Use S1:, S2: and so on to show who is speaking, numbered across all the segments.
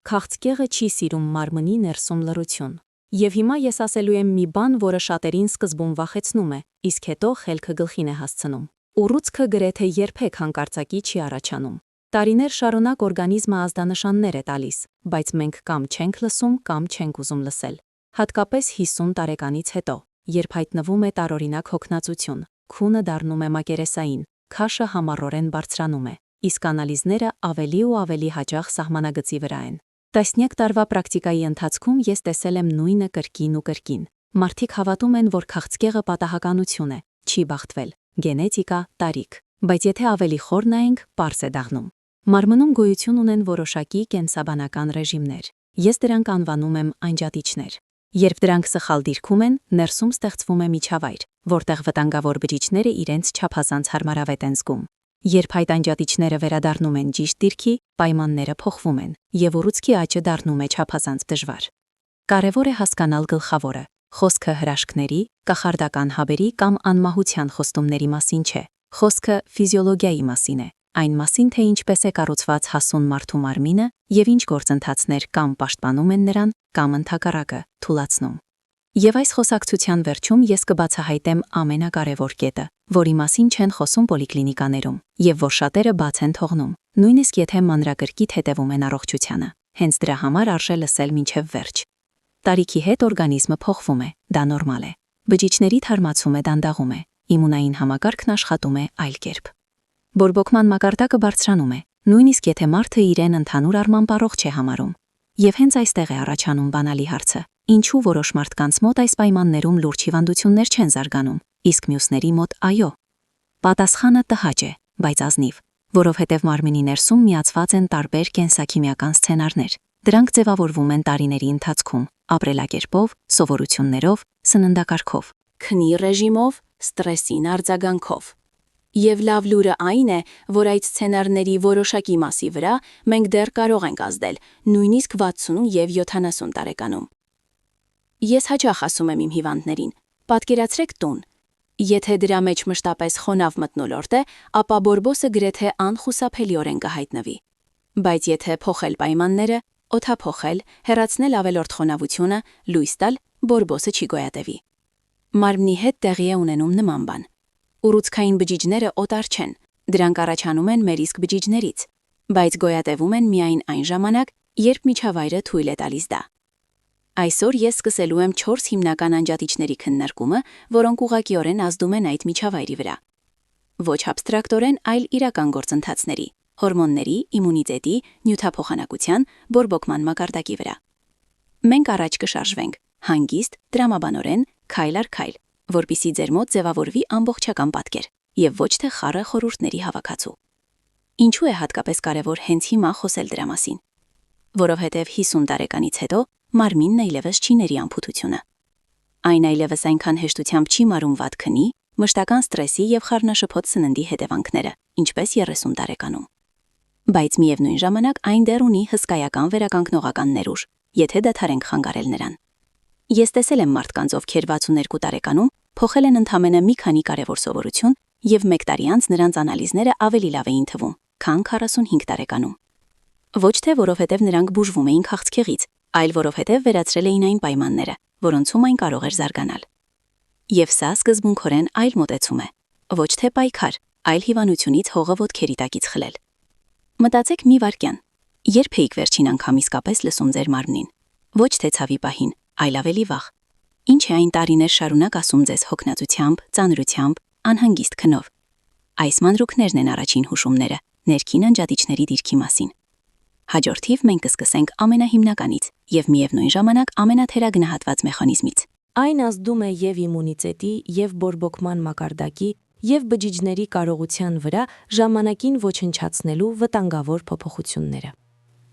S1: Քաղցկեղը չի սիրում մարմնի ներսում լռություն։ Եվ հիմա ես ասելու եմ մի բան, որը շատերին սկզբում վախեցնում է, իսկ հետո խելքը գլխին է հասցնում։ Ուռուցքը գրեթե երբեք հանկարծակի չի առաջանում։ Տարիներ շարունակ օրգանիզմը ազդանշաններ է տալիս, բայց մենք կամ չենք լսում, կամ չենք ուզում լսել։ Հատկապես 50 տարեկանից հետո, երբ հայտնվում է տարօրինակ հոգնածություն, քունը դառնում է մակերեսային, քաշը համառորեն բարձրանում է, իսկ անալիզները ավելի ու ավելի հաճախ սահմանագծի վրա են։ Տասնյակ տարվա պրակտիկայի ընթացքում ես տեսել եմ նույնը կրկին ու կրկին։ Մարդիկ հավատում են, որ քաղցկեղը պատահականություն է, չի բախտվել, գենետիկա, տարիք, բայց եթե ավելի խոր նայենք, պարզ է դառնում։ Մարմնում գոյություն ունեն որոշակի կենսաբանական ռեժիմներ։ Ես դրանք անվանում եմ անջատիչներ։ Երբ դրանք սխալ դիրքում են, ներսում ստեղծվում է միջավայր, որտեղ վտանգավոր բջիջները իրենց չափազանց հարմարավետ են զգում։ Երբ այդ անջատիչները վերադառնում են ճիշտ դիրքի, պայմանները փոխվում են, եւ ուռուցքի աճը դառնում է չափազանց դժվար։ Կարևոր է հասկանալ գլխավորը։ Խոսքը հրաշքների, կախարդական հաբերի կամ անմահության խոստումների մասին չէ։ Խոսքը ֆիզիոլոգիայի մասին է, այն մասին, թե ինչպես է կառուցված հասուն մարդու մարմինը եւ ինչ գործընթացներ կամ պաշտպանում են նրան, կամ ընդհակառակը թուլացնում։ Եվ այս խոսակցության վերջում ես կբացահայտեմ ամենակարևոր կետը, որի մասին չեն խոսում պոլիկլինիկաներում, եւ որ շատերը բաց են թողնում, նույնիսկ եթե մանրակրկիտ հետևում են առողջությանը։ Հենց դրա համար արժե լսել մինչև վերջ։ Տարիքի հետ օրգանիզմը փոխվում է, դա նորմալ է։ Բջիջների թարմացումը դանդաղում է, իմունային համակարգն աշխատում է այլ կերպ։ Բորբոքման մակարդակը բարձրանում է, նույնիսկ եթե մարդը իրեն ընդհանուր առմամբ առողջ է համարում։ Եվ հենց այստեղ է առաջանում բանալի հարցը. ինչու որոշ մարդկանց մոտ այս պայմաններում լուրջ հիվանդություններ չեն զարգանում, իսկ մյուսների մոտ այո։ Պատասխանը տհաճ է, բայց ազնիվ, որովհետև մարմնի ներսում միացված են տարբեր կենսաքիմիական սցենարներ։ Դրանք ձևավորվում են տարիների ընթացքում, ապրելակերպով, սովորություններով, սննդակարգով, քնի ռեժիմով, ստրեսին արձագանքով։ Եվ լավ լուրը այն է, որ այդ սցենարների որոշակի մասի վրա մենք դեռ կարող ենք ազդել, նույնիսկ 60 եւ 70 տարեկանում։ Ես հաճախ ասում եմ իմ հիվանդներին. պատկերացրեք տուն։ Եթե դրա մեջ մշտապես խոնավ մթնոլորտ է, ապա բորբոսը գրեթե անխուսափելիորեն կհայտնվի։ Բայց եթե փոխել պայմանները, օդափոխել, հեռացնել ավելորդ խոնավությունը, լույս տալ, բորբոսը չի գոյատևի։ Մարմնի հետ տեղի է ունենում նման բան։ Ուռուցքային բջիջները օտար չեն, դրանք առաջանում են մեր իսկ բջիջներից, բայց գոյատևում են միայն այն ժամանակ, երբ միջավայրը թույլ է տալիս դա։ Այսօր ես սկսելու եմ 4 հիմնական անջատիչների քննարկումը, որոնք ուղղակիորեն ազդում են այդ միջավայրի վրա։ Ոչ աբստրակտորեն, այլ իրական գործընթացների, հորմոնների, իմունիտետի, նյութափոխանակության, բորբոքման մակարդակի վրա։ Մենք առաջ կշարժվենք, հանգիստ, տրամաբանորեն, քայլ առ քայլ, որպիսի ձեր մոտ ձևավորվի ամբողջական պատկեր, եւ ոչ թե խառը խորհուրդների հավաքածու։ Ինչու է հատկապես կարևոր հենց հիմա խոսել դրա մասին։ Որովհետև 50 տարեկանից հետո մարմինն այլևս չի ների անփութությունը։ Այն այլևս այնքան հեշտությամբ չի մարում վատ քնի, մշտական ստրեսի եւ խառնաշփոթ սննդի հետևանքները, ինչպես 30 տարեկանում։ Բայց միևնույն ժամանակ այն դեռ ունի հսկայական վերականգնողական ներուժ, եթե դադարենք խանգարել նրան։ Ես տեսել եմ մարդկանց, ովքեր 62 տարեկանում փոխել են ընդամենը մի քանի կարևոր սովորություն եւ 1 տարի անց նրանց անալիզները ավելի լավ էին թվում, քան 45 տարեկանում։ Ոչ թե որովհետև նրանք բուժվում էին քաղցկեղից, այլ որովհետև վերացրել էին այն պայմանները, որոնցում այն կարող էր զարգանալ։ Եվ սա սկզբունքորեն այլ մոտեցում է, ոչ թե պայքար, այլ հիվանդությունից հողը ոտքերի տակից խլել։ Մտածեք մի վայրկյան, երբ եք վերջին անգամ իսկապես լսում ձեր մարմնին, ոչ թե ցավի պահին, այլ ավելի վաղ։ Ինչ է այն տարիներ շարունակ ասում ձեզ հոգնածությամբ, ծանրությամբ, անհանգիստ քնով։ Այս մանրուքներն են առաջին հուշումները ներքին անջատիչների դիրքի մասին։ Հաջորդիվ մենք կսկսենք ամենահիմնականից եւ միևնույն ժամանակ ամենաթերագնահատված մեխանիզմից։ Այն ազդում է եւ իմունիտետի, եւ բորբոքման մակարդակի, եւ բջիջների կարողության վրա ժամանակին ոչնչացնելու վտանգավոր փոփոխությունները։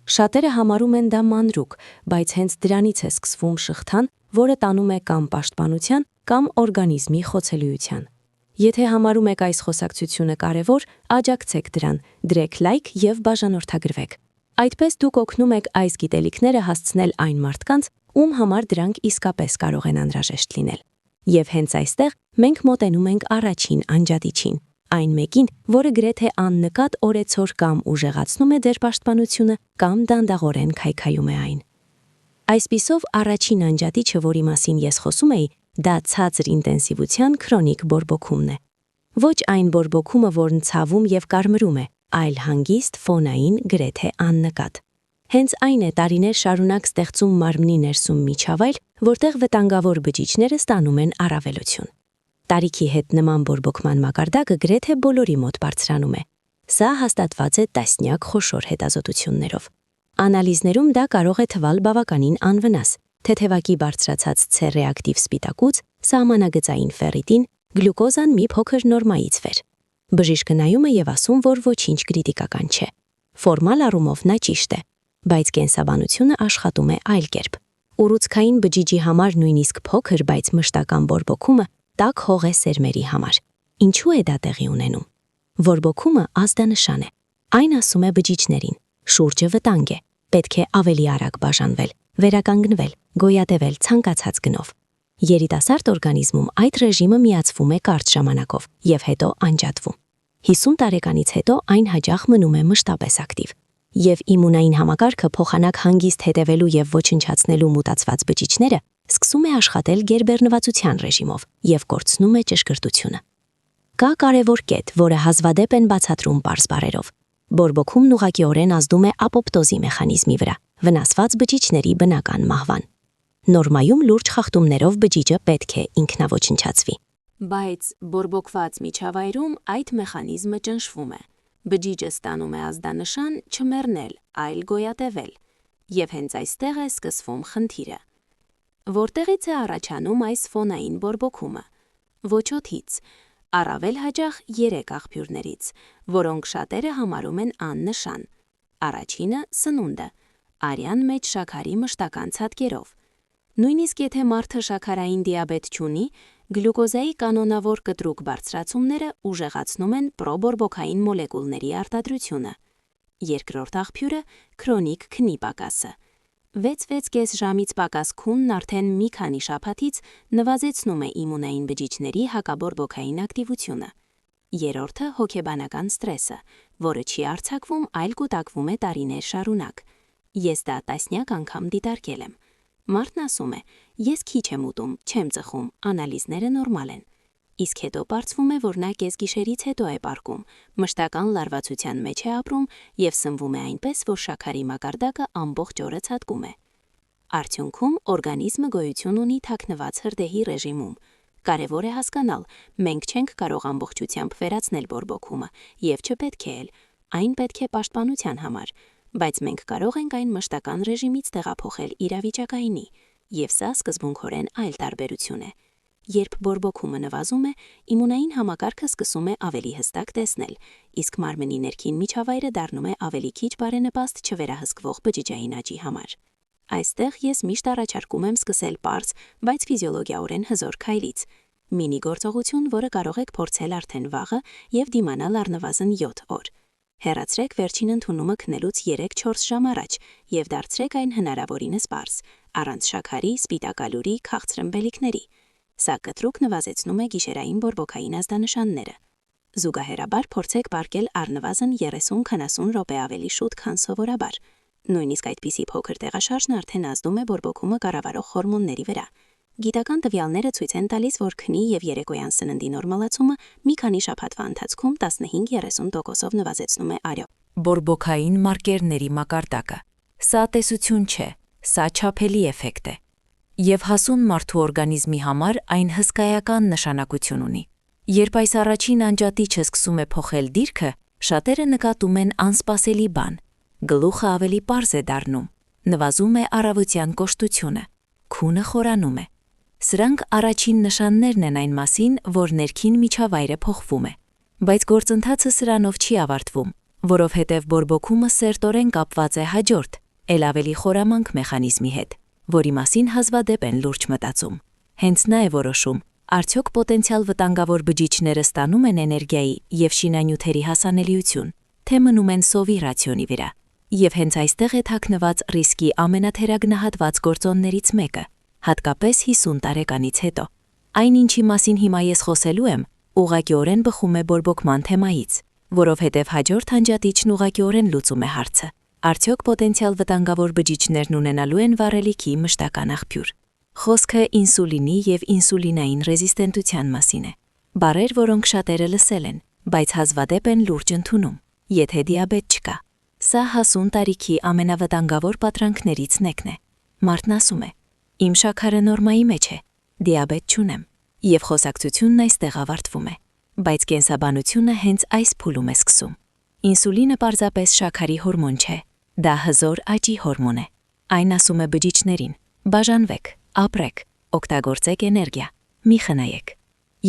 S1: Շատերը համարում են դա մանրուք, բայց հենց դրանից է սկսվում շղթան, որը տանում է կամ պաշտպանության, կամ օրգանիզմի խոցելիության։ Եթե համարում եք այս խոսակցությունը կարևոր, աջակցեք դրան, դրեք լայք եւ բաժանորդագրվեք։ Այդպես դուք օգնում եք այս գիտելիքները հասցնել այն մարդկանց, ում համար դրանք իսկապես կարող են անհրաժեշտ լինել։ Եվ հենց այստեղ մենք մոտենում ենք առաջին անջատիչին,
S2: Այն մեկին, որը գրեթե աննկատ օրեցօր կամ ուժեղացնում է ձեր պաշտպանությունը, կամ դանդաղորեն քայքայում է այն։ Այսպիսով առաջին անջատիչը, որի մասին ես խոսում էի, դա ցածր ինտենսիվության քրոնիկ բորբոքումն է։ Ոչ այն բորբոքումը, որն ցավում եւ կարմրում է, այլ հանգիստ, ֆոնային, գրեթե աննկատ։ Հենց այն է տարիներ շարունակ ստեղծում մարմնի ներսում միջավայր, որտեղ վտանգավոր բջիջները ստանում են առավելություն։ Տարիքի հետ նման բորբոքման մակարդակը գրեթե բոլորի մոտ բարձրանում է։ Սա հաստատված է տասնյակ խոշոր հետազոտություններով։ Անալիզներում դա կարող է թվալ բավականին անվնաս, թեթևակի բարձրացած C-ռեակտիվ սպիտակուց, սահմանագծային ֆերրիտին, գլյուկոզան մի փոքր նորմայից վեր։ Բժիշկը նայում է եւ ասում, որ ոչինչ կրիտիկական չէ։ Ֆորմալ առումով նա ճիշտ է, բայց կենսաբանությունը աշխատում է այլ կերպ։ Ուռուցքային բջիջի համար նույնիսկ փոքր, բայց մշտական բորբոքումը տաք հող է սերմերի համար։ Ինչու է դա տեղի ունենում։ Բորբոքումը ազդանշան է։ Այն ասում է բջիջներին. շուրջը վտանգ է, պետք է ավելի արագ բաժանվել, վերականգնվել, գոյատևել ցանկացած գնով։ Երիտասարդ օրգանիզմում այդ ռեժիմը միացվում է կարճ ժամանակով եւ հետո անջատվում։ 50 տարեկանից հետո այն հաճախ մնում է մշտապես ակտիվ։ Եվ իմունային համակարգը փոխանակ հանգիստ հետևելու եւ ոչնչացնելու մուտացված բջիջները սկսում է աշխատել գերբեռնվածության ռեժիմով եւ կորցնում է ճշգրտությունը։ Կա կարևոր կետ, որը հազվադեպ են բացատրում պարզ բառերով։ Բորբոքումն ուղղակիորեն ազդում է ապոպտոզի մեխանիզմի վրա, վնասված բջիջների բնական մահվան։ Նորմայում լուրջ խախտումներով բջիջը պետք է ինքնաոչնչացվի։ Բայց բորբոքված միջավայրում այդ մեխանիզմը ճնշվում է։ Բջիջը ստանում է ազդանշան չմեռնել, այլ գոյատևել։ Եվ հենց այստեղ է սկսվում խնդիրը։ Որտեղից է առաջանում այս ֆոնային բորբոքումը։ Ոչ օդից, առավել հաճախ 3 աղբյուրներից, որոնք շատերը համարում են աննշան։ Առաջինը սնունդը, արյան մեջ շաքարի մշտական ցատկերով։ Նույնիսկ եթե մարդը շաքարային դիաբետ չունի, գլյուկոզայի կանոնավոր կտրուկ բարձրացումները ուժեղացնում են պրոբորբոքային մոլեկուլների արտադրությունը։ Երկրորդ աղբյուրը քրոնիկ քնի պակասը։ 6-6 ժամից պակաս քունն արդեն մի քանի շաբաթից նվազեցնում է իմունային բջիջների հակաբորբոքային ակտիվությունը։ Երրորդը հոգեբանական ստրեսը, որը չի արձակվում, այլ կուտակվում է տարիներ շարունակ։ Ես դա տասնյակ անգամ դիտարկել եմ։ Մարդն ասում է. ես քիչ եմ ուտում, չեմ ծխում, անալիզները նորմալ են։ Իսկ հետո պարզվում է, որ նա կեսգիշերից հետո է պառկում, մշտական լարվածության մեջ է ապրում եւ սնվում է այնպես, որ շաքարի մակարդակը ամբողջ օրը ցատկում է։ Արդյունքում օրգանիզմը գոյություն ունի թաքնված հրդեհի ռեժիմում։ Կարևոր է հասկանալ, մենք չենք կարող ամբողջությամբ վերացնել բորբոքումը եւ չպետք է էլ, այն պետք է պաշտպանության համար, բայց մենք կարող ենք այն մշտական ռեժիմից տեղափոխել իրավիճակայինի, եւ սա սկզբունքորեն այլ տարբերություն է։ Երբ բորբոքումը նվազում է, իմունային համակարգը սկսում է ավելի հստակ տեսնել, իսկ մարմնի ներքին միջավայրը դառնում է ավելի քիչ բարենպաստ չվերահսկվող բջիջային աճի համար։ Այստեղ ես միշտ առաջարկում եմ սկսել պարզ, բայց ֆիզիոլոգիաորեն հզոր քայլից։ Մինի գործողություն, որը կարող եք փորձել արդեն վաղը եւ դիմանալ առնվազն 7 օր։ Հեռացրեք վերջին ընդունումը քնելուց 3-4 ժամ առաջ եւ դարձրեք այն հնարավորինս պարզ, առանց շաքարի, սպիտակալուրի, քաղցր ըմպելիքների։ Սա կտրուկ նվազեցնում է գիշերային բորբոքային ազդանշանները։ Զուգահեռաբար փորձեք պառկել առնվազն 30-40 րոպե ավելի շուտ, քան սովորաբար։ Նույնիսկ այդպիսի փոքր տեղաշարժն արդեն ազդում է բորբոքումը կառավարող հորմոնների վրա։ Գիտական տվյալները ցույց են տալիս, որ քնի եւ երեկոյան սննդի նորմալացումը մի քանի շաբաթվա ընթացքում 15-30%-ով նվազեցնում է արյո։ Բորբոքային մարկերների մակարդակը։ Սա տեսություն չէ, սա չափելի էֆեկտ է։ Եվ հասուն մարդու օրգանիզմի համար այն հսկայական նշանակություն ունի։ Երբ այս առաջին անջատիչը սկսում է փոխել դիրքը, շատերը նկատում են անսպասելի բան։ Գլուխը ավելի պարզ է դառնում, նվազում է առավոտյան կոշտությունը, քունը խորանում է։ Սրանք առաջին նշաններն են այն մասին, որ ներքին միջավայրը փոխվում է։ Բայց գործընթացը սրանով չի ավարտվում, որովհետև բորբոքումը սերտորեն կապված է հաջորդ, ել ավելի խորամանկ մեխանիզմի հետ, որի մասին հազվադեպ են լուրջ մտածում։ Հենց նա է որոշում, արդյոք պոտենցիալ վտանգավոր բջիջները ստանում են էներգիայի եւ շինանյութերի հասանելիություն, թե մնում են սովի ռացիոնի վրա։ Եվ հենց այստեղ է թաքնված ռիսկի ամենաթերագնահատված գործոններից մեկը, հատկապես 50 տարեկանից հետո։ Այն ինչի մասին հիմա ես խոսելու եմ,
S1: ուղղակիորեն բխում է բորբոքման թեմայից, որովհետև հաջորդ անջատիչն ուղղակիորեն լուծում է հարցը. արդյոք պոտենցիալ վտանգավոր բջիջներն ունենալու են վառելիքի մշտական աղբյուր։ Խոսքը ինսուլինի և ինսուլինային ռեզիստենտության մասին է։ Բառեր, որոնք շատերը լսել են, բայց հազվադեպ են լուրջ ընդունում, եթե դիաբետ չկա։ Սա հասուն տարիքի ամենավտանգավոր պատրանքներից մեկն է։ Մարդն ասում է. «Իմ շաքարը նորմայի մեջ է, դիաբետ չունեմ», և խոսակցությունն այստեղ ավարտվում է։ Բայց կենսաբանությունը հենց այս փուլում է սկսում։ Ինսուլինը պարզապես շաքարի հորմոն չէ, դա հզոր աճի հորմոն է։ Այն ասում է բջիջներին. «Բաժանվեք, ապրեք, օգտագործեք էներգիա, մի խնայեք»։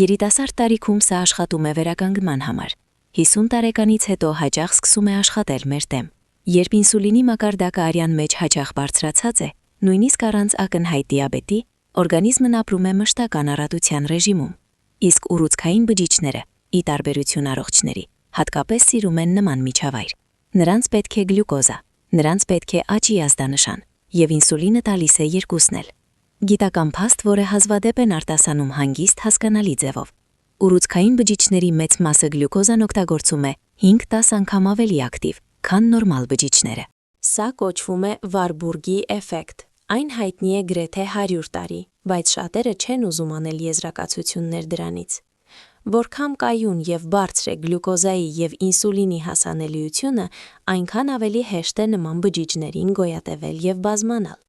S1: Երիտասարդ տարիքում սա աշխատում է վերականգնման համար։ 50 տարեկանից հետո հաճախ սկսում է աշխատել մեր դեմ։ Երբ ինսուլինի մակարդակը արյան մեջ հաճախ բարձրացած է, նույնիսկ առանց ակնհայտ դիաբետի, օրգանիզմն ապրում է մշտական առատության ռեժիմում։ Իսկ ուռուցքային բջիջները, ի տարբերություն առողջների, հատկապես սիրում են նման միջավայր։ Նրանց պետք է գլյուկոզա, նրանց պետք է աճի ազդանշան, և ինսուլինը տալիս է երկուսն էլ։ Գիտական փաստ, որը հազվադեպ են արտասանում հանգիստ հասկանալի ձևով։ Ուռուցքային բջիջների մեծ մասը գլյուկոզան օգտագործում է 5-10 անգամ ավելի ակտիվ, քան նորմալ բջիջները։ Սա կոչվում է Վարբուրգի էֆեկտ։ Այն հայտնի է գրեթե 100 տարի, բայց շատերը չեն ուզում անել եզրակացություններ դրանից։ Որքան կայուն և բարձր է գլյուկոզայի և ինսուլինի հասանելիությունը, այնքան ավելի հեշտ է նման բջիջներին գոյատևել և բազմանալ։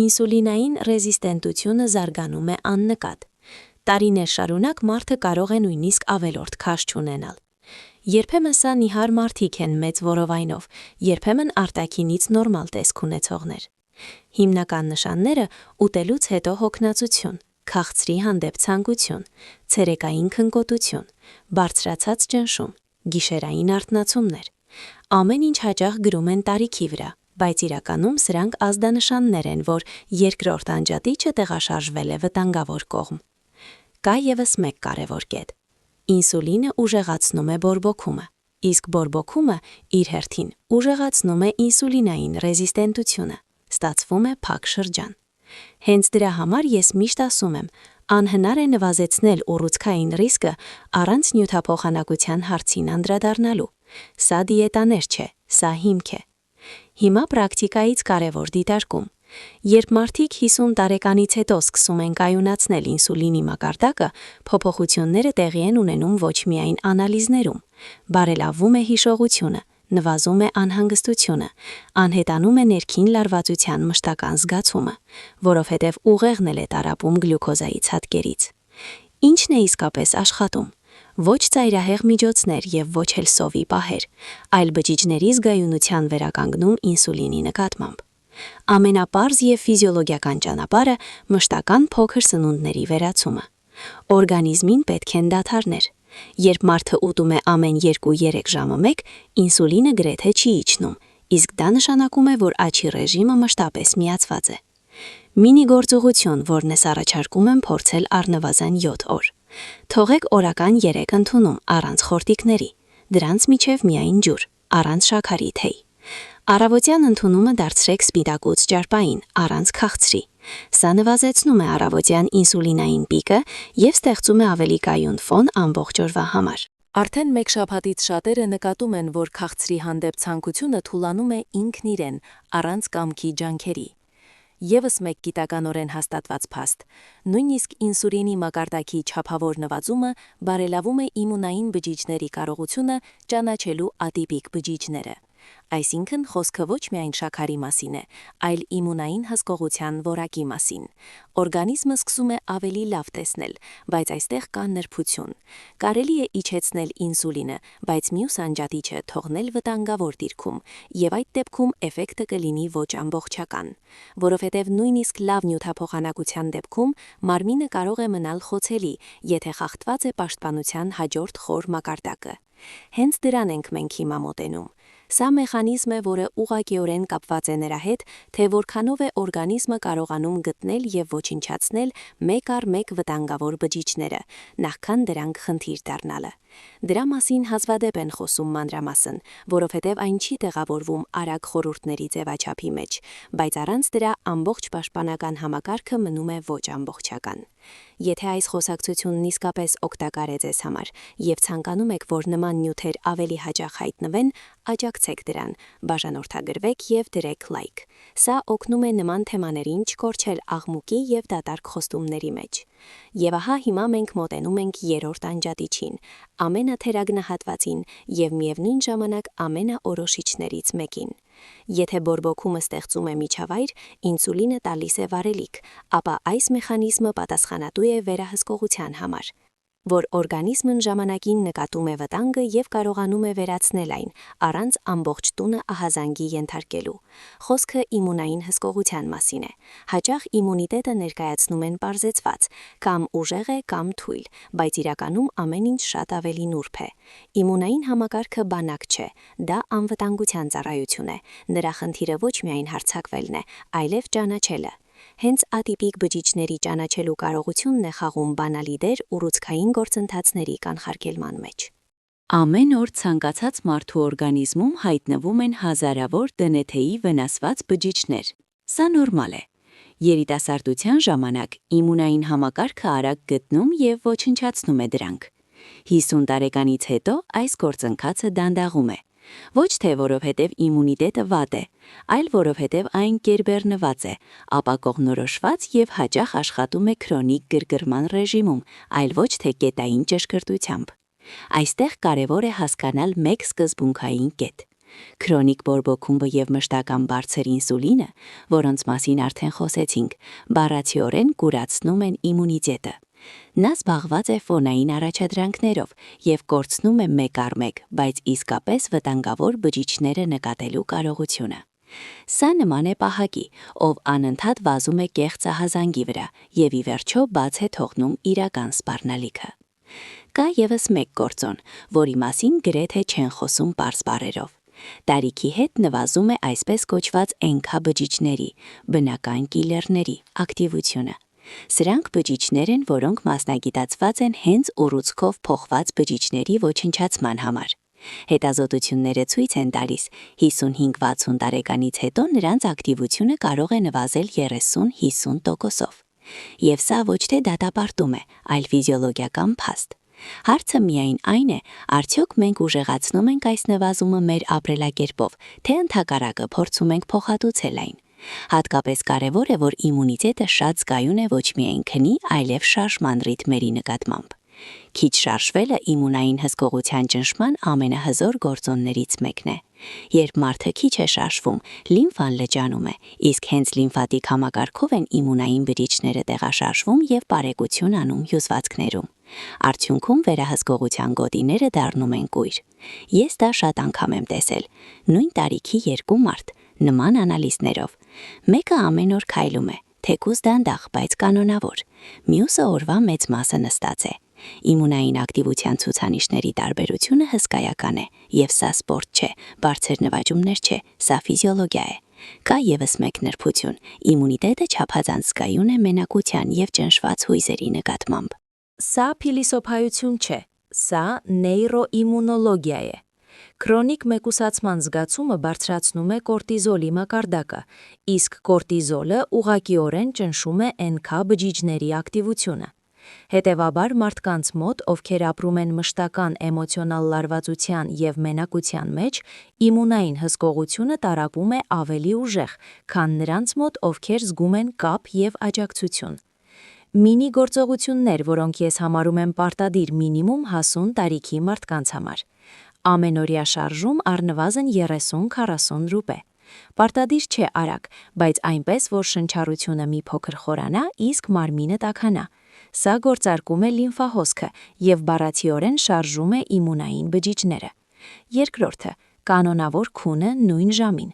S1: Ինսուլինային ռեզիստենտությունը զարգանում է աննկատ։ Տարիներ շարունակ մարդը կարող է նույնիսկ ավելորդ քաշ չունենալ։ Երբեմն սա նիհար մարդիկ են մեծ որովայնով, երբեմն արտաքինից նորմալ տեսք ունեցողներ։ Հիմնական նշանները ուտելուց հետո հոգնածություն, քաղցրի հանդեպ ցանկություն, ցերեկային քնկոտություն, բարձրացած ճնշում, գիշերային արթնացումներ։ Ամեն ինչ հաճախ գրում են տարիքի վրա, բայց իրականում սրանք ազդանշաններ են, որ երկրորդ անջատիչը տեղաշարժվել է վտանգավոր կողմ։ Կա ևս մեկ կարևոր կետ։ Ինսուլինը ուժեղացնում է բորբոքումը, իսկ բորբոքումը իր հերթին ուժեղացնում է ինսուլինային ռեզիստենտությունը, ստացվում է փակ շրջան։ Հենց դրա համար ես միշտ ասում եմ, անհնար է նվազեցնել ուռուցքային ռիսկը առանց նյութափոխանակության հարցին անդրադառնալու։ Սա դիետաներ չէ, սա հիմք է։ Հիմա պրակտիկայից կարևոր դիտարկում։ Երբ մարդիկ 50 տարեկանից հետո սկսում են կայունացնել ինսուլինի մակարդակը, փոփոխությունները տեղի են ունենում ոչ միայն անալիզներում, բարելավում է հիշողությունը, նվազում է անհանգստությունը, անհետանում է ներքին լարվածության մշտական զգացումը, որովհետև ուղեղն էլ է տառապում գլյուկոզայի ցատկերից։ Ինչն է իսկապես աշխատում։ Ոչ ծայրահեղ միջոցներ և ոչ էլ սովի պահեր, այլ բջիջների զգայունության վերականգնում ինսուլինի նկատմամբ։ Ամենապարզ և ֆիզիոլոգիական ճանապարհը մշտական փոքր սնունդների վերացումը։ Օրգանիզմին պետք են դադարներ։ Երբ մարդը ուտում է ամեն 2-3 ժամը մեկ, ինսուլինը գրեթե չի իջնում, իսկ դա նշանակում է, որ աճի ռեժիմը մշտապես միացված է։ Մինի գործողություն, որն ես առաջարկում եմ փորձել առնվազն 7 օր։ Թողեք օրական 3 ընդունում առանց խորտիկների, դրանց միջև միայն ջուր, առանց շաքարի թեյ։ Առավոտյան ընդունումը դարձրեք սպիտակուց ճարպային, առանց քաղցրի։ Սա նվազեցնում է առավոտյան ինսուլինային պիկը և ստեղծում է ավելի կայուն ֆոն ամբողջ օրվա համար։ Արդեն մեկ շաբաթից շատերը նկատում են, որ քաղցրի հանդեպ ցանկությունը թուլանում է ինքն իրեն, առանց կամքի ջանքերի։ Եվս մեկ գիտականորեն հաստատված փաստ։ Նույնիսկ ինսուլինի մակարդակի չափավոր նվազումը բարելավում է իմունային բջիջների կարողությունը ճանաչելու ատիպիկ բջիջները։ Այսինքն խոսքը ոչ միայն շաքարի մասին է, այլ իմունային հսկողության որակի մասին։ Օրգանիզմը սկսում է ավելի լավ տեսնել, բայց այստեղ կա նրբություն։ Կարելի է իջեցնել ինսուլինը, բայց մյուս անջատիչը թողնել վտանգավոր դիրքում, և այդ դեպքում էֆեկտը կլինի ոչ ամբողջական, որովհետև նույնիսկ լավ նյութափոխանակության դեպքում մարմինը կարող է մնալ խոցելի, եթե խախտված է պաշտպանության հաջորդ խոր մակարդակը։ Հենց դրան ենք մենք հիմա մոտենում։ Սա մեխանիզմ է, որը ուղղակիորեն կապված է նրա հետ, թե որքանով է օրգանիզմը կարողանում գտնել և ոչնչացնել մեկ առ մեկ վտանգավոր բջիջները, նախքան դրանք խնդիր դառնալը։
S2: Դրա մասին հազվադեպ են խոսում մանրամասն, որովհետև այն չի տեղավորվում արագ խորհուրդների ձևաչափի մեջ, բայց առանց դրա ամբողջ պաշտպանական համակարգը մնում է ոչ ամբողջական։ Եթե այս խոսակցությունն իսկապես օգտակար է ձեզ համար եւ ցանկանում եք, որ նման նյութեր ավելի հաճախ հայտնվեն, աջակցեք դրան, բաժանորդագրվեք եւ դրեք լայք։ Սա օգնում է նման թեմաներին չկորչել աղմուկի եւ դատարկ խոստումների մեջ։ Եվ ահա հիմա մենք մոտենում ենք երրորդ անջատիչին, ամենաթերագնահատվածին եւ միևնույն ժամանակ ամենաորոշիչներից մեկին։ Եթե բորբոքումը ստեղծում է միջավայր, ինսուլինը տալիս է վարելիք, ապա այս մեխանիզմը պատասխանատու է վերահսկողության համար, որ օրգանիզմն ժամանակին նկատում է վտանգը եւ կարողանում է վերացնել այն, առանց ամբողջ տունը ահազանգի ենթարկելու։ Խոսքը իմունային հսկողության մասին է։ Հաճախ իմունիտետը ներկայացնում են պարզեցված, կամ ուժեղ է, կամ թույլ, բայց իրականում ամեն ինչ շատ ավելի նուրբ է։ Իմունային համակարգը բանակ չէ, դա անվտանգության ծառայություն է։ Նրա խնդիրը ոչ միայն հարձակվելն է, այլև ճանաչելը։ Հենց ատիպիկ բջիջների ճանաչելու կարողությունն է խաղում բանալի դեր ուռուցքային գործընթացների կանխարգելման մեջ։
S1: Ամեն օր ցանկացած մարդու օրգանիզմում հայտնվում են հազարավոր ԴՆԹ-ի վնասված բջիջներ։ Սա նորմալ է։ Երիտասարդության ժամանակ իմունային համակարգը արագ գտնում եւ ոչնչացնում է դրանք։ 50 տարեկանից հետո այս գործընթացը դանդաղում է։ Ոչ թե որովհետև իմունիտետը վատ է, այլ որովհետև այն կերբեռնված է, ապա կողմնորոշված եւ հաճախ աշխատում է քրոնիկ գրգռման ռեժիմում, այլ ոչ թե կետային ճշգրտությամբ։ Այստեղ կարևոր է հասկանալ մեկ սկզբունքային կետ։ Քրոնիկ բորբոքումը եւ մշտական բարձր ինսուլինը, որոնց մասին արդեն խոսեցինք, բառացիորեն կուրացնում են իմունիտետը։ Նա զբաղված է ֆոնային առաջադրանքներով եւ կորցնում է մեկ առ մեկ, բայց իսկապես վտանգավոր բջիջները նկատելու կարողությունը։ Սա նման է պահակի, ով անընդհատ վազում է կեղծ ահազանգի վրա եւ ի վերջո բաց է թողնում իրական սպառնալիքը։ Կա եւս մեկ գործոն, որի մասին գրեթե չեն խոսում պարզ բառերով։ Տարիքի հետ նվազում է այսպես կոչված NK բջիջների, բնական կիլերների ակտիվությունը։ Սրանք բջիջներ են, որոնք մասնագիտացված են հենց ուռուցքով փոխված բջիջների ոչնչացման համար։ Հետազոտությունները ցույց են տալիս, 55-60 տարեկանից հետո նրանց ակտիվությունը կարող է նվազել 30-50%-ով։ Եվ սա ոչ թե դատապարտում է, այլ ֆիզիոլոգիական փաստ։ Հարցը միայն այն է, արդյոք մենք ուժեղացնում ենք այս նվազումը մեր ապրելակերպով, թե ընդհակառակը փորձում ենք փոխհատուցել այն։ Հատկապես կարևոր է, որ իմունիտետը շատ զգայուն է ոչ միայն քնի, այլև շարժման ռիթմերի նկատմամբ։ Քիչ շարժվելը իմունային հսկողության ճնշման ամենահզոր գործոններից մեկն է։ Երբ մարդը քիչ է շարժվում, լիմֆան լճանում է, իսկ հենց լիմֆատիկ համակարգով են իմունային բջիջները տեղաշարժվում եւ բարեկություն անում հյուսվածքներում։ Արդյունքում վերահսկողության գոտիները դառնում են կույր։ Ես դա շատ անգամ եմ տեսել։ Նույն տարիքի երկու մարդ, նման անալիզներով։ Մեկը ամեն օր քայլում է, թեկուզ դանդաղ, բայց կանոնավոր։ Մյուսը օրվա մեծ մասը նստած է։ Իմունային ակտիվության ցուցանիշների տարբերությունը հսկայական է, եւ սա սպորտ չէ, բարձր նվաճումներ չէ, սա ֆիզիոլոգիա է։ Կա եւս մեկ նրբություն՝ իմունիտետը չափազանց զգայուն է մենակության եւ ճնշված հույզերի նկատմամբ։ Սա փիլիսոփայություն չէ, սա նեյրոիմունոլոգիա է։ Քրոնիկ մեկուսացման զգացումը բարձրացնում է կորտիզոլի մակարդակը, իսկ կորտիզոլը ուղղակիորեն ճնշում է NK բջիջների ակտիվությունը։ Հետևաբար մարդկանց մոտ, ովքեր ապրում են մշտական էմոցիոնալ լարվածության եւ մենակության մեջ, իմունային հսկողությունը տարապում է ավելի ուժեղ, քան նրանց մոտ, ովքեր զգում են կապ եւ աջակցություն։ Մինի գործողություններ, որոնք ես համարում եմ պարտադիր մինիմում հասուն տարիքի մարդկանց համար։ Ամենօրյա շարժում առնվազն 30-40 րոպե։ Պարտադիր չէ արագ, բայց այնպես, որ շնչառությունը մի փոքր խորանա, իսկ մարմինը տաքանա։ Սա գործարկում է լիմֆահոսքը եւ բառացիորեն շարժում է իմունային բջիջները։ Երկրորդը՝ կանոնավոր քունը նույն ժամին։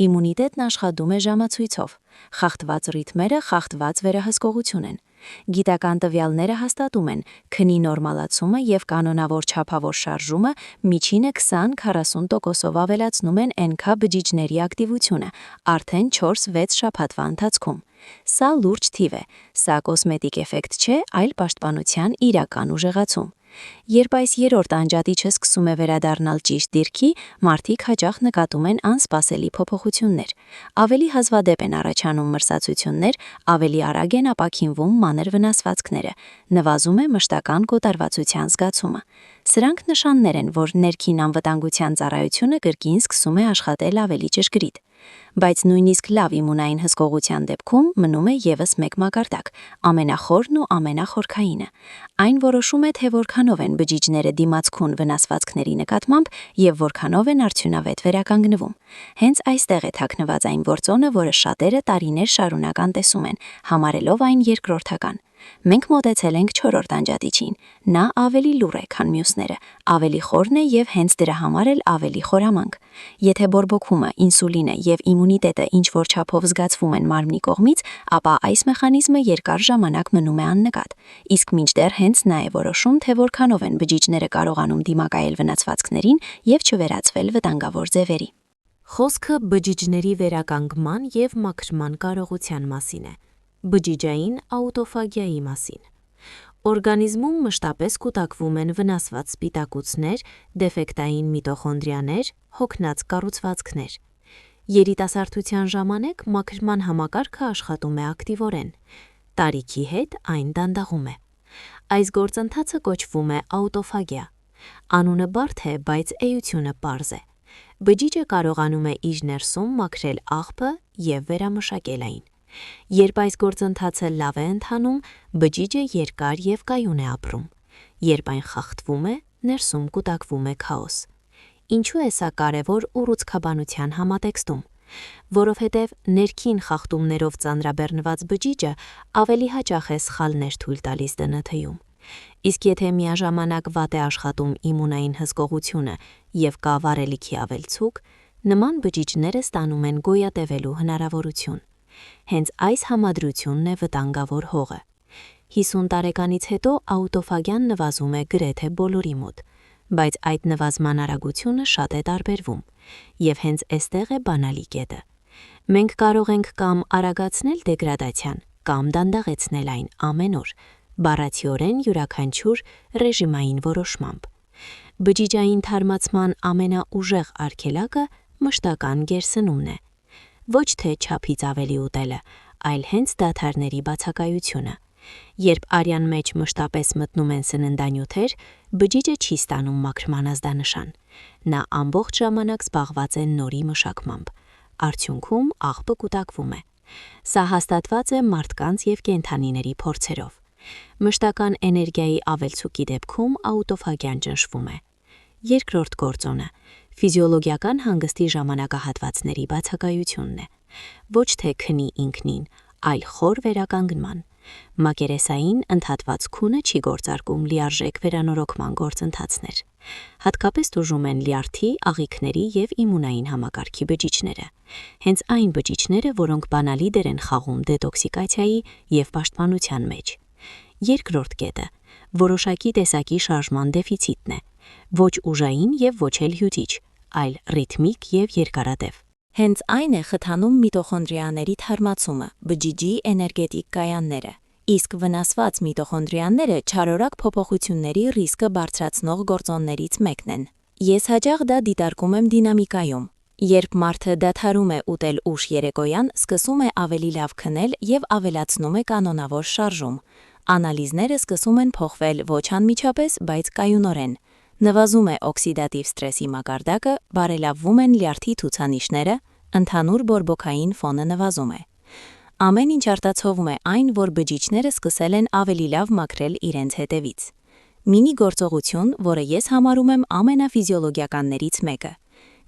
S1: Իմունիտետն աշխատում է ժամացույցով։ Խախտված ռիթմերը խախտված վերահսկողություն են։ Գիտական տվյալները հաստատում են, քնի նորմալացումը եւ կանոնավոր չափավոր շարժումը միջինը 20-40%-ով ավելացնում են NK բջիջների ակտիվությունը, արդեն 4-6 շաբաթվա ընթացքում։ Սա լուրջ թիվ է, սա կոսմետիկ էֆեկտ չէ, այլ պաշտպանության իրական ուժեղացում։ Երբ այս երրորդ անջատիչը սկսում է վերադառնալ ճիշտ դիրքի, մարդիկ հաճախ նկատում են անսպասելի փոփոխություններ։ Ավելի հազվադեպ են առաջանում մրսածություններ, ավելի արագ են ապաքինվում մանր վնասվածքները, նվազում է մշտական կոտարվածության զգացումը։ Սրանք նշաններ են, որ ներքին անվտանգության ծառայությունը կրկին սկսում է աշխատել ավելի ճշգրիտ։ Բայց նույնիսկ լավ իմունային հսկողության դեպքում մնում է ևս մեկ մակարդակ՝ ամենախորն ու ամենախորքայինը։ Այն որոշում է, թե որքանով են բջիջները դիմացկուն վնասվածքների նկատմամբ եւ որքանով են արդյունավետ վերականգնվում։ Հենց այստեղ է թաքնված այն գործոնը, որը շատերը տարիներ շարունակ անտեսում են, համարելով այն երկրորդական։ Մենք մոտեցել ենք 4-րդ անջատիչին։ Նա ավելի լուռ է, քան մյուսները, ավելի խորն է եւ հենց դրա համար էլ ավելի խորամանկ։ Եթե բորբոքումը, ինսուլինը եւ իմունիտետը ինչ-որ չափով զգացվում են մարմնի կողմից, ապա այս մեխանիզմը երկար ժամանակ մնում է աննկատ։ Իսկ մինչդեռ հենց նա է որոշում, թե որքանով են բջիջները կարողանում դիմակայել վնասվածքներին եւ չվերածվել վտանգավոր ձևերի։
S2: Խոսքը բջիջների վերականգնման եւ մաքրման կարողության մասին է։ Բջիջային աուտոֆագիայի մասին։ Օրգանիզմում մշտապես կուտակվում են վնասված սպիտակուցներ, դեֆեկտային միտոխոնդրիաներ, հոգնած կառուցվածքներ։ Երիտասարդության ժամանակ մաքրման համակարգը աշխատում է ակտիվորեն։ Տարիքի հետ այն դանդաղում է։ Այս գործընթացը կոչվում է աուտոֆագիա։ Անունը բարդ է, բայց էությունը պարզ է։ Բջիջը կարողանում է իր ներսում մաքրել աղբը եւ վերամշակել այն։ Երբ այս գործընթացը լավ է ընթանում, բջիջը երկար եւ կայուն է ապրում։ Երբ այն խախտվում է, ներսում կուտակվում է քաոս։ Ինչու է սա կարևոր ուռուցքաբանության համատեքստում։ Որովհետև ներքին խախտումներով ծանրաբեռնված բջիջը ավելի հաճախ է սխալներ թույլ տալիս ԴՆԹ-ում։ Իսկ եթե միաժամանակ վատ է աշխատում իմունային հսկողությունը եւ կա վառելիքի ավելցուկ, նման բջիջները ստանում են գոյատևելու հնարավորություն։ Հենց այս համադրությունն է վտանգավոր հողը։ 50 տարեկանից հետո աուտոֆագիան նվազում է գրեթե բոլորի մոտ, բայց այդ նվազման արագությունը շատ է տարբերվում, եւ հենց այստեղ է բանալի կետը։ Մենք կարող ենք կամ արագացնել դեգրադացիան, կամ դանդաղեցնել այն ամեն օր, բառացիորեն յուրաքանչյուր ռեժիմային որոշմամբ։ Բջիջային թարմացման ամենաուժեղ արգելակը մշտական գերսնումն է։ Ոչ թե չափից ավելի ուտելը, այլ հենց դադարների բացակայությունը։ Երբ արյան մեջ մշտապես մտնում են սննդանյութեր, բջիջը չի ստանում մաքրման ազդանշան։ Նա ամբողջ ժամանակ զբաղված է նորի մշակմամբ։ Արդյունքում աղբը կուտակվում է։ Սա հաստատված է մարդկանց եւ կենդանիների փորձերով։ Մշտական էներգիայի ավելցուկի դեպքում աուտոֆագիան ճնշվում է։ Երկրորդ գործոնը ֆիզիոլոգիական հանգստի ժամանակահատվածների բացակայությունն է։ Ոչ թե քնի ինքնին, այլ խոր վերականգնման։ Մակերեսային ընդհատված քունը չի գործարկում լիարժեք վերանորոգման գործընթացներ։ Հատկապես տուժում են լյարդի, աղիքների եւ իմունային համակարգի բջիջները։ Հենց այն բջիջները, որոնք բանալի դեր են խաղում դետոքսիկացիայի եւ պաշտպանության մեջ։ Երկրորդ կետը որոշակի տեսակի շարժման դեֆիցիտն է, ոչ ուժային եւ ոչ էլ հյութիչ, այլ ռիթմիկ եւ երկարատև։
S1: Հենց այն է խթանում միտոխոնդրիաների թարմացումը, բջիջի էներգետիկ կայանները։ Իսկ վնասված միտոխոնդրիաները չարորակ փոփոխությունների ռիսկը բարձրացնող գործոններից մեկն են։ Ես հաճախ դա դիտարկում եմ դինամիկայում։ Երբ մարդը դադարում է ուտել ուշ երեկոյան, սկսում է ավելի լավ քնել եւ ավելացնում է կանոնավոր շարժում։ Անալիզները սկսում են փոխվել ոչ անմիջապես, բայց կայունորեն։ Նվազում է օքսիդատիվ ստրեսի մակարդակը, բարելավվում են լյարդի ցուցանիշները, ընդհանուր բորբոքային ֆոնը նվազում է։ Ամեն ինչ արտացոլվում է այն, որ բջիջները սկսել են ավելի լավ մաքրել իրենց հետևից։ Մինի գործողություն, որը ես համարում եմ ամենաֆիզիոլոգիականներից մեկը։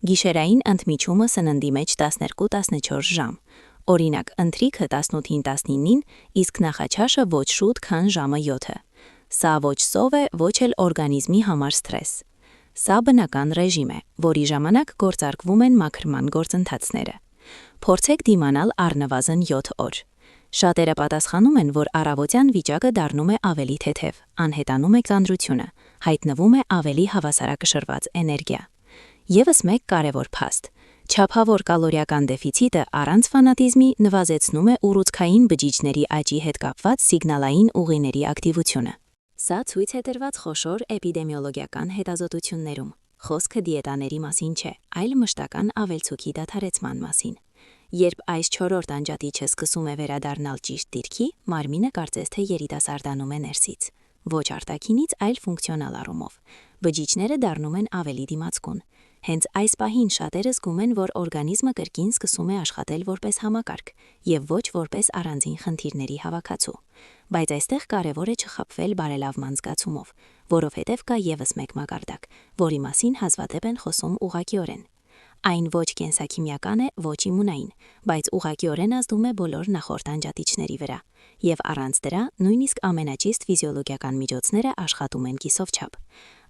S1: Գիշերային ընդմիջումը սննդի մեջ 12-14 ժամ։ Օրինակ, ընթրիքը 18-ին 19-ին, իսկ նախաչաշը ոչ շուտ, քան ժամը 7-ը։ Սա ոչ սով է, ոչ էլ օրգանիզմի համար սթրես։ Սա բնական ռեժիմ է, որի ժամանակ գործարկվում են մաքրման գործընթացները։ Փորձեք դիմանալ առնվազն 7 օր։ Շատերը պատասխանում են, որ առավոտյան վիճակը դառնում է ավելի թեթև, անհետանում է ծանրությունը, հայտնվում է ավելի հավասարակշռված էներգիա։ Եվս մեկ կարևոր փաստ. չափավոր կալորիական դեֆիցիտը առանց ֆանատիզմի նվազեցնում է ուռուցքային բջիջների աճի հետ կապված սիգնալային ուղիների ակտիվությունը։ Սա ցույց է տրված խոշոր էպիդեմիոլոգիական հետազոտություններում։ Խոսքը դիետաների մասին չէ, այլ մշտական ավելցուքի դադարեցման մասին։ Երբ այս 4-րդ անջատիչը սկսում է վերադառնալ ճիշտ դիրքի, մարմինը կարծես թե երիտասարդանում է ներսից։ Ոչ արտաքինից, այլ ֆունկցիոնալ առումով։ Բջիջները դառնում են ավելի դիմացկուն։ Հենց այս պահին շատերը զգում են, որ օրգանիզմը կրկին սկսում է աշխատել որպես համակարգ եւ ոչ որպես առանձին խնդիրների հավաքածու։ Բայց այստեղ կարևոր է չխաբվել բարելավման զգացումով, որովհետև կա եւս մեկ մակարդակ, որի մասին հազվադեպ են խոսում ուղղակիորեն։ Այն ոչ կենսաքիմիական է, ոչ իմունային, բայց ուղղակիորեն ազդում է բոլոր նախորդ անջատիչների վրա, եւ առանց դրա նույնիսկ ամենաճիշտ ֆիզիոլոգիական միջոցները աշխատում են կիսովչափ։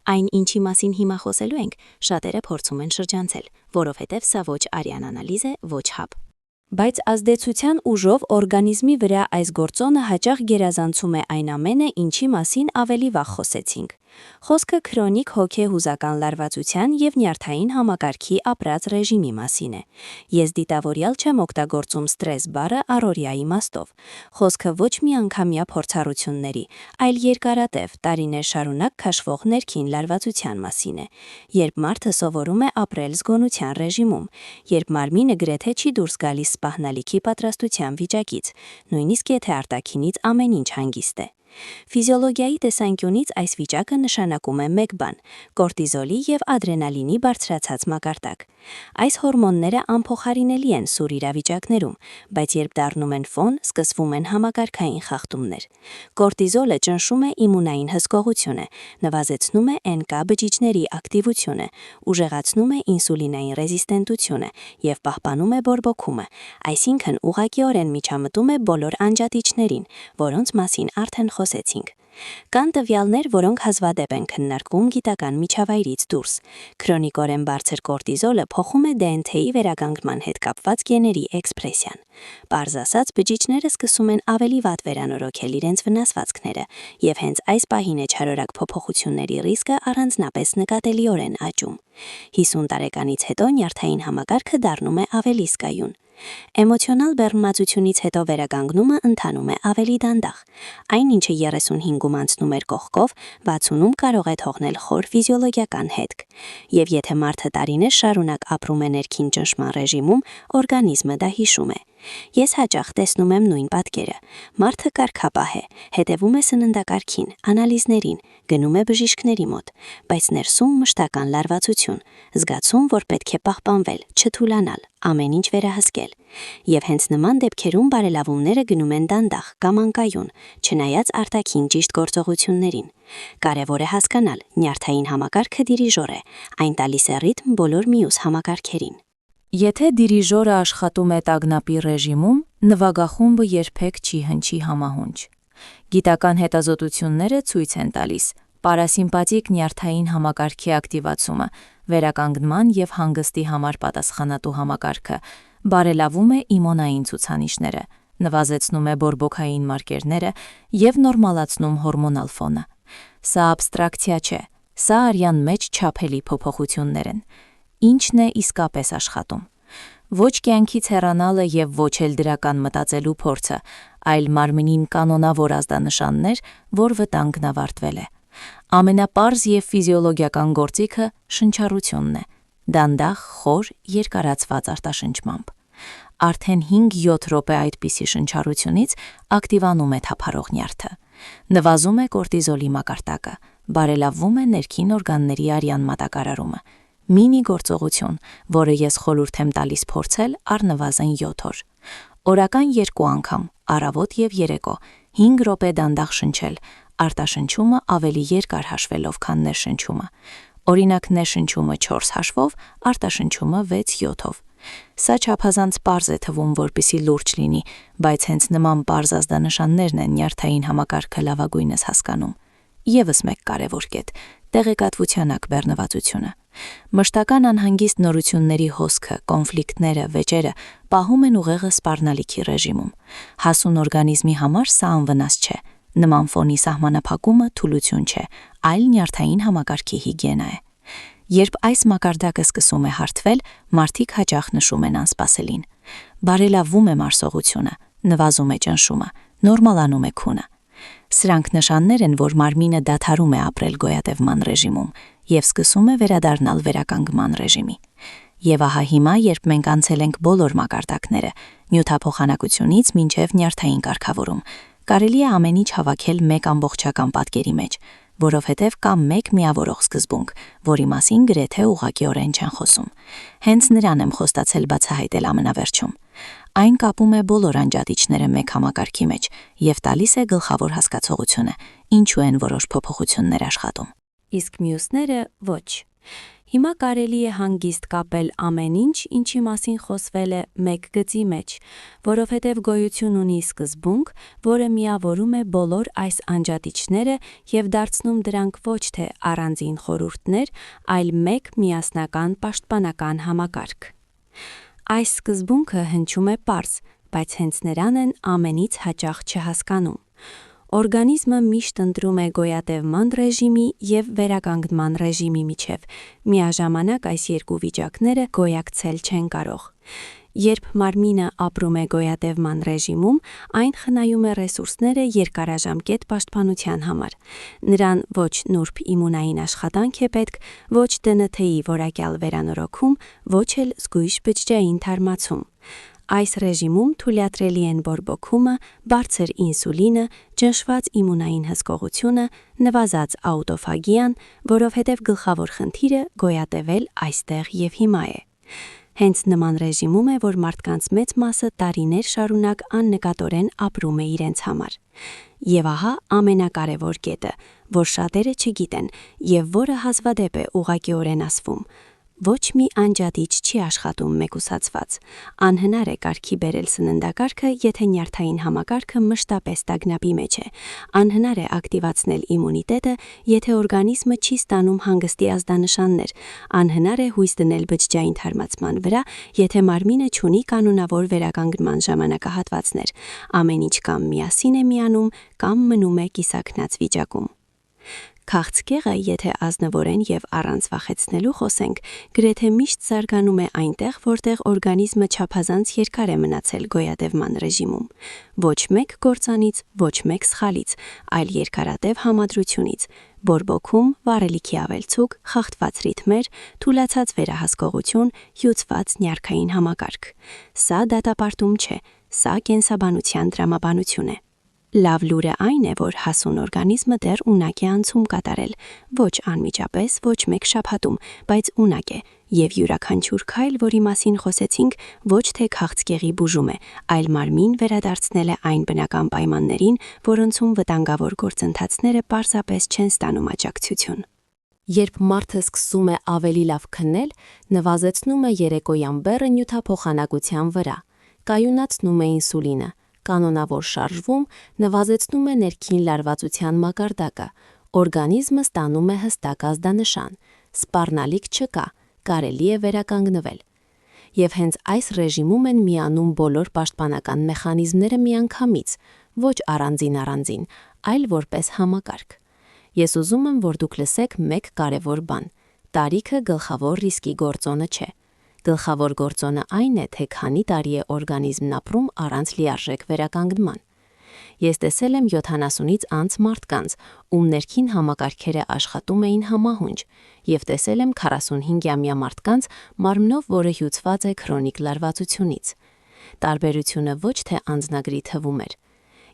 S1: Այն, ինչի մասին հիմա խոսելու ենք, շատերը փորձում են շրջանցել, որովհետև սա ոչ արյան անալիզ է, ոչ հապ։
S2: Բայց ազդեցության ուժով օրգանիզմի վրա այս գործոնը հաճախ գերազանցում է այն ամենը, ինչի մասին ավելի վաղ խոսեցինք։ Խոսքը քրոնիկ հոգեհուզական լարվածության եւ նյարդային համակարգի ապրած ռեժիմի մասին է։ Ես դիտավորյալ չեմ օգտագործում ստրես բառը առօրյա իմաստով։ Խոսքը ոչ միանգամյա փորձառությունների, այլ երկարատև, տարիներ շարունակ քաշվող ներքին լարվածության մասին է, երբ մարդը սովորում է ապրել զգոնության ռեժիմում, երբ մարմինը գրեթե չի դուրս գալիս սպահնալիքի պատրաստության վիճակից, նույնիսկ եթե արտաքինից ամեն ինչ հանգիստ է։ Ֆիզիոլոգիայի տեսանկյունից այս վիճակը նշանակում է մեկ բան՝ կորտիզոլի եւ ադրենալինի բարձրացած մակարդակ։ Այս հորմոնները անփոխարինելի են սուր իրավիճակներում, բայց երբ դառնում են ֆոն, սկսվում են համակարգային խախտումներ։ Կորտիզոլը ճնշում է իմունային հսկողությունը, նվազեցնում է NK բջիջների ակտիվությունը, ուժեղացնում է ինսուլինային ռեզիստենտությունը եւ պահպանում է բորբոքումը, այսինքն ուղղակիորեն միջամտում է բոլոր անջատիչներին, որոնց մասին արդեն խոսեցինք։ Կան տվյալներ, որոնք հազվադեպ են քննարկվում գիտական միջավայրից դուրս։ Քրոնիկորեն բարձր կորտիզոլը փոխում է DNT-ի վերականգնման հետ կապված գեների էքսպրեսիան։ Պարզ ասած, բջիջները սկսում են ավելի վատ վերանորոգել իրենց վնասվածքները, եւ հենց այս պահին է չարորակ փոփոխությունների ռիսկը առանձնապես նկատելիորեն աճում։ 50 տարեկանից հետո նյարդային համակարգը դառնում է ավելի զգայուն։ Էմոցիոնալ բեռնվածությունից հետո վերականգնումը ընթանում է ավելի դանդաղ։ Այն, ինչը 35-ում անցնում էր կողքով, 60-ում կարող է թողնել խոր ֆիզիոլոգիական հետք։ Եվ եթե մարդը տարիներ շարունակ ապրում է ներքին ճնշման ռեժիմում, օրգանիզմը դա հիշում է։ Ես հաճախ տեսնում եմ նույն պատկերը։ Մարդը կարգապահ է, հետևում է սննդակարգին, անալիզներին, գնում է բժիշկների մոտ, բայց ներսում մշտական լարվածություն, զգացում, որ պետք է պահպանվել, չթուլանալ, ամեն ինչ վերահսկել։ Եվ հենց նման դեպքերում բարելավումները գնում են դանդաղ կամ անկայուն, չնայած արտաքին ճիշտ գործողություններին։ Կարևոր է հասկանալ, նյարդային համակարգը դիրիժոր է, այն տալիս է ռիթմ բոլոր մյուս համակարգերին։
S1: Եթե դիրիժորը աշխատում է տագնապի ռեժիմում, նվագախումբը երբեք չի հնչի համահունչ։ Գիտական հետազոտությունները ցույց են տալիս պարասիմպաթիկ նյարդային համակարգի ակտիվացումը, վերականգնման եւ հանգստի համար պատասխանատու համակարգը, բարելավում է իմունային ցուցանիշները, նվազեցնում է բորբոքային մարկերները եւ նորմալացնում հորմոնալ ֆոնը։ Սա աբստրակցիա չէ, սա արյան մեջ չափելի փոփոխություններ են։ Ինչն է իսկապես աշխատում։ Ոչ կյանքից հեռանալը եւ ոչ էլ դրական մտածելու փորձը, այլ մարմնին կանոնավոր ազդանշաններ, որ վտանգն ավարտվել է։ Ամենապարզ եւ ֆիզիոլոգիական գործիքը շնչառությունն է, դանդաղ, խոր, երկարացված արտաշնչմամբ։ Արդեն 5-7 րոպե այդպիսի շնչառությունից ակտիվանում է թափառող նյարդը։ Նվազում է կորտիզոլի մակարդակը, բարելավվում է ներքին օրգանների արյան մատակարարումը։ Մինի գործողություն, որը ես խորհուրդ եմ տալիս փորձել առնվազն 7 օր։ Օրական 2 անգամ, առավոտ եւ երեկո, 5 րոպե դանդաղ շնչել, արտաշնչումը ավելի երկար հաշվելով, քան ներշնչումը։ Օրինակ ներշնչումը 4 հաշվով, արտաշնչումը 6-7-ով։ Սա չափազանց պարզ է թվում, որպեսզի լուրջ լինի, բայց հենց նման պարզ ազդանշաններն են նյարդային համակարգը լավագույնս հասկանում։ Եվս մեկ կարևոր կետ՝ տեղեկատվության ակբեռնվածությունը։ Մշտական անհանգիստ նորությունների հոսքը, կոնֆլիկտները, վեճերը պահում են ուղեղը սպառնալիքի ռեժիմում։ Հասուն օրգանիզմի համար սա անվնաս չէ։ Նման ֆոնի սահմանափակումը թուլություն չէ, այլ նյարդային համակարգի հիգիենա է։ Երբ այս մակարդակը սկսում է հարթվել, մարդիկ հաճախ նշում են անսպասելին։ Բարելավվում է մարսողությունը, նվազում է ճնշումը, նորմալանում է քունը։
S2: Սրանք նշաններ են, որ մարմինը դադարում է ապրել գոյատևման ռեժիմում եւ սկսում է վերադառնալ վերականգնման ռեժիմի։ Եվ ահա հիմա, երբ մենք անցել ենք բոլոր մակարդակները, նյութափոխանակությունից մինչև նյարդային կարգավորում, կարելի է ամեն ինչ հավաքել մեկ ամբողջական պատկերի մեջ, որովհետև կա մեկ միավորող սկզբունք, որի մասին գրեթե ուղղակիորեն չեն խոսում։ Հենց նրան եմ խոստացել բացահայտել ամենավերջում։ Այն կապում է բոլոր անջատիչները մեկ համակարգի մեջ եւ տալիս է գլխավոր հասկացողությունը, ինչու են որոշ փոփոխություններ աշխատում։
S1: Իսկ մյուսները ոչ։ Հիմա կարելի է հանգիստ կապել ամեն ինչ, ինչի մասին խոսվել է մեկ գծի մեջ, որովհետև գոյություն ունի սկզբունք, որը միավորում է բոլոր այս անջատիչները եւ դարձնում դրանք ոչ թե առանձին խորհուրդներ, այլ մեկ միասնական պաշտպանական համակարգ։ Այս սկզբունքը հնչում է պարզ, բայց հենց նրան են ամենից հաճախ չհասկանում։ Օրգանիզմը միշտ ընտրում է գոյատևման ռեժիմի եւ վերականգնման ռեժիմի միջև, միաժամանակ այս երկու վիճակները գոյակցել չեն կարող։ Երբ մարմինը ապրում է գոյատևման ռեժիմում, այն խնայում է ռեսուրսները երկարաժամկետ պաշտպանության համար։ Նրան ոչ նուրբ իմունային աշխատանք է պետք, ոչ ԴՆԹ-ի որակյալ վերանորոգում, ոչ էլ զգույշ բջջային թարմացում։ Այս ռեժիմում թույլատրելի են բորբոքումը, բարձր ինսուլինը, ճնշված իմունային հսկողությունը, նվազած աուտոֆագիան, որովհետև գլխավոր խնդիրը գոյատևել այստեղ եւ հիմա է։ Հենց նման ռեժիմում է, որ մարդկանց մեծ մասը տարիներ շարունակ աննկատորեն ապրում է իրենց համար։ Եվ ահա ամենակարևոր կետը, որ շատերը չգիտեն եւ որը հազվադեպ է ուղղակիորեն ասվում։ Ոչ մի անջատիչ չի աշխատում մեկուսացված։ Անհնար է կարգի բերել սննդակարգը, եթե նյարդային համակարգը մշտապես տագնապի մեջ է։ Անհնար է ակտիվացնել իմունիտետը, եթե օրգանիզմը չի ստանում հանգստի ազդանշաններ։ Անհնար է հույս դնել բջջային թարմացման վրա, եթե մարմինը չունի կանոնավոր վերականգնման ժամանակահատվածներ։ Ամեն ինչ կամ միասին է միանում, կամ մնում է կիսաքնած վիճակում։ Քաղցկեղը, եթե ազնվորեն եւ առանց վախեցնելու խոսենք, գրեթե միշտ զարգանում է այնտեղ, որտեղ օրգանիզմը չափազանց երկար է մնացել գոյատևման ռեժիմում։ Ոչ մեկ գործանից, ոչ մեկ սխալից, այլ երկարատև համադրությունից։ Բորբոքում, վառելիքի ավելցուկ, խախտված ռիթմեր, թուլացած վերահսկողություն, հյուծված նյարդային համակարգ։ Սա դատապարտում չէ, սա կենսաբանության տրամաբանություն է։ Լավ լուրը այն է, որ հասուն օրգանիզմը դեռ ունակ է անցում կատարել, ոչ անմիջապես, ոչ մեկ շաբաթում, բայց ունակ է, եւ յուրաքանչյուր քայլ, որի մասին խոսեցինք, ոչ թե քաղցկեղի բուժում է, այլ մարմին վերադարձնել է այն բնական պայմաններին, որոնցում վտանգավոր գործընթացները պարզապես չեն ստանում աջակցություն։ Երբ մարդը սկսում է ավելի լավ քնել, նվազեցնում է երեկոյան բեռը նյութափոխանակության վրա, կայունացնում է ինսուլինը, կանոնավոր շարժվում, նվազեցնում է ներքին լարվածության մակարդակը, օրգանիզմը ստանում է հստակ ազդանշան, սպառնալիք չկա, կարելի է վերականգնվել։ Եվ հենց այս ռեժիմում են միանում բոլոր պաշտպանական մեխանիզմները միանգամից, ոչ առանձին, այլ որպես համակարգ։ Ես ուզում եմ, որ դուք լսեք մեկ կարևոր բան. տարիքը գլխավոր ռիսկի գործոնը չէ։ Գլխավոր գործոնը այն է, թե քանի տարի է օրգանիզմն ապրում առանց լիարժեք վերականգնման։ Ես տեսել եմ 70-ից անց մարդկանց, ում ներքին համակարգերը աշխատում էին համահունչ, եւ տեսել եմ 45-ամյա մարդկանց մարմնով, որը հյուծված է քրոնիկ լարվածությունից։ Տարբերությունը ոչ թե անձնագրի թվում էր։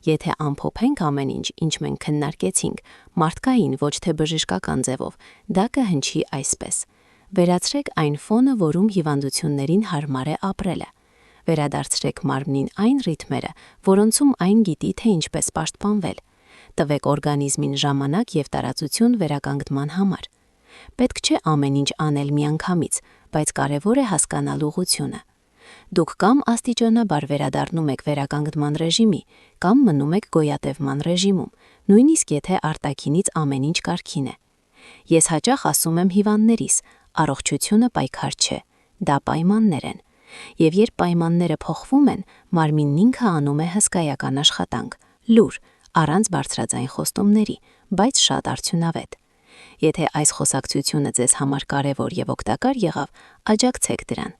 S1: Եթե ամփոփենք ամեն ինչ, ինչ մենք քննարկեցինք, մարդկային ոչ թե բժշկական ձևով, դա կհնչի այսպես. վերացրեք այն ֆոնը, որում հիվանդություններին հարմար է ապրելը։ Վերադարձրեք մարմնին այն ռիթմերը, որոնցում այն գիտի, թե ինչպես պաշտպանվել։ Տվեք օրգանիզմին ժամանակ եւ տարածություն վերականգնման համար։ Պետք չէ ամեն ինչ անել միանգամից, բայց կարևոր է հասկանալ ուղղությունը։ Դուք կամ աստիճանաբար վերադառնում եք վերականգնման ռեժիմի, կամ մնում եք գոյատևման ռեժիմում, նույնիսկ եթե արտաքինից ամեն ինչ կարգին է։ Ես հաճախ ասում եմ հիվանդներիս, առողջությունը պայքար չէ, դա պայմաններ են։ Եվ երբ պայմանները փոխվում են, մարմինն ինքը անում է հսկայական աշխատանք, լուր, առանց բարձրաձայն խոստումների, բայց շատ արդյունավետ։ Եթե այս խոսակցությունը ձեզ համար կարևոր եւ օգտակար եղավ, աջակցեք դրան։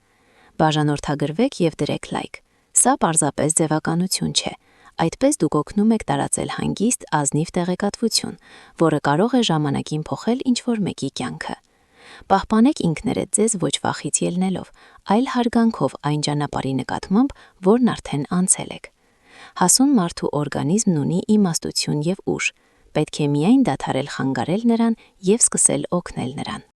S1: Բաժանորդագրվեք եւ դրեք լայք։ Սա պարզապես ձևականություն չէ,
S2: Այդպես դուք օգնում եք տարածել հանգիստ ազնիվ տեղեկատվություն, որը կարող է ժամանակին փոխել ինչ-որ մեկի կյանքը։ Պահպանեք ինքներդ ձեզ ոչ վախից ելնելով, այլ հարգանքով այն ճանապարհի նկատմամբ, որն արդեն անցել եք։ Հասուն մարդու օրգանիզմն ունի իմաստություն եւ ուժ, պետք է միայն դադարել խանգարել նրան եւ սկսել օգնել նրան։